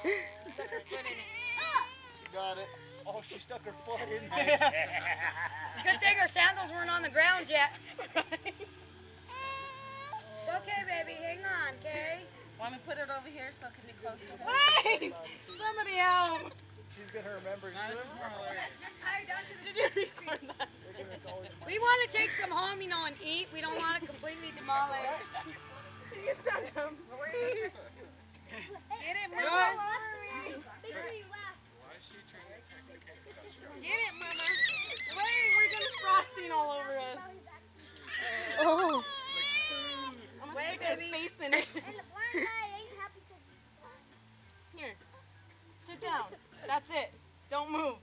Stuck her foot in it. She got it. Oh, she stuck her foot in there. It's a good thing her sandals weren't on the ground yet. It's okay, baby. Hang on, okay? Want me to put it over here so it can be close to her? Wait! Somebody help! She's gonna remember. No, this is more hilarious. Just tie her down to the We want to take some home, you know, and eat. We don't want to completely demolish. Get it, Mama. Get it, Mama. Wait, we're getting frosting all over us. Oh. I'm gonna stick my face in it. Here. Sit down. That's it. Don't move.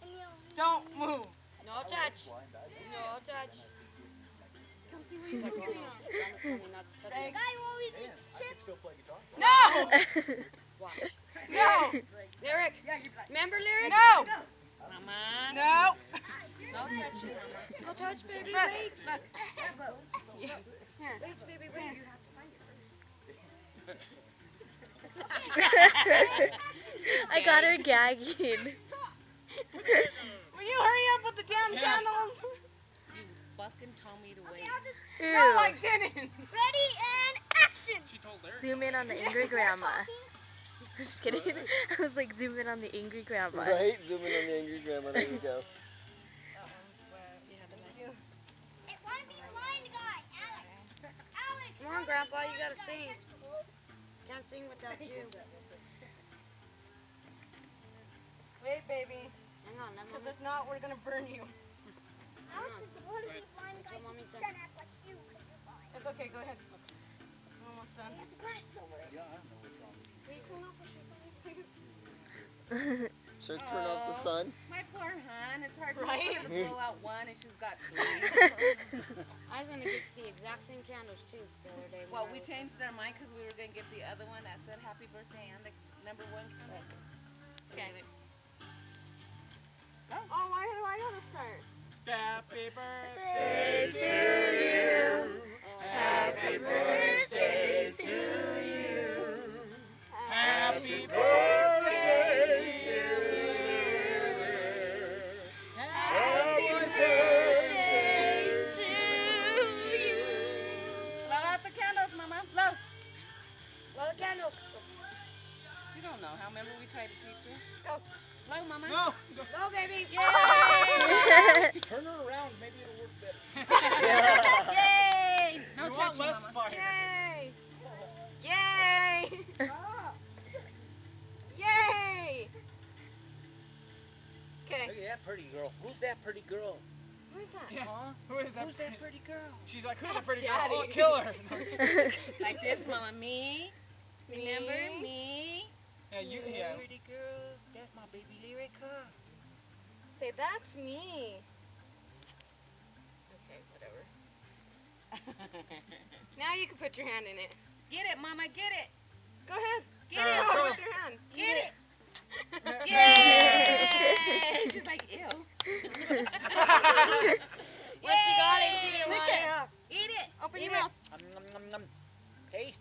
Don't move. No touch. No touch. Go see where you're going. No! Watch. No! Lyric. Remember, Lyric? No! Mama. No! No touching, Mama. No touch, baby. Look, Wait. look. Here. Wait, baby. Wait. I got her gagging. Will you hurry up with the damn candles? You fucking told me to wait. No, I didn't. Ready and action! She told Larry. Zoom in on the angry grandma. I'm just kidding. I was like, zoom in on the angry grandma. Right? Zoom in on the angry grandma. There you go. It wanna be blind guy, Alex. Alex! Come on, Grandpa, you gotta sing. Can't sing without you. Wait, baby. Hang on, let Because me. if not, we're gonna burn you. Alex is the wanna be blind guy. Mommy He said. shouldn't act like you because you're blind. It's okay, go ahead. I'm almost done. He has glasses over it. Yeah, I don't know what's wrong. Will you turn off the shit, please? Should I turn off the sun? My poor hun. It's hard Right? to blow out one and she's got three. I was gonna get the exact same candles too the other day. Well, we changed our mind because we were going to get the other one that said happy birthday and the number 1 candle. Okay. Go. Oh, why do I gotta start? Happy birthday to you. Happy birthday to you. Happy birthday to you. Happy birthday to Blow out the candles, Mama. Blow. Blow the candles. She don't know how. Remember we tried to teach her? Go. Blow, Mama. No. Blow, baby. Yay! Turn her around. Maybe it'll work better. Yay! No You want touching, less Mama. fire. Yay! Yay! Yay! Okay. Look at that pretty girl. Who's that pretty girl? Who is that? Yeah. Huh? Who is that? Who's that pretty girl? She's like, who's a That's pretty girl? Daddy. Oh, kill her. Like this, Mama. Me. Remember me? Yeah, you. Yeah. Pretty girl. That's my baby Lyrica. Say, that's me. Okay, whatever. Now you can put your hand in it. Get it, Mama. Get it. Go ahead. Get it. Go with your hand. Get it. Yay! She's like, ew. Once you got it, she didn't Lick want it. it. Huh? Eat it. Open Eat your it. mouth. Nom, nom, nom. Taste.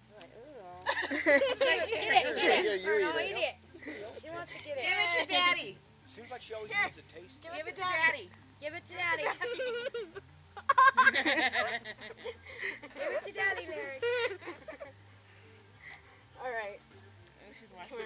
She's like, ooh. She's like, get it. Yeah, Get it. you No, eat eat it. it. She wants to get it. Give it to Daddy. Seems like she always Here. needs a taste. Give Give it it to to Daddy. Daddy. Give it to Daddy. Give it to Daddy, Larry. All right. She's watching.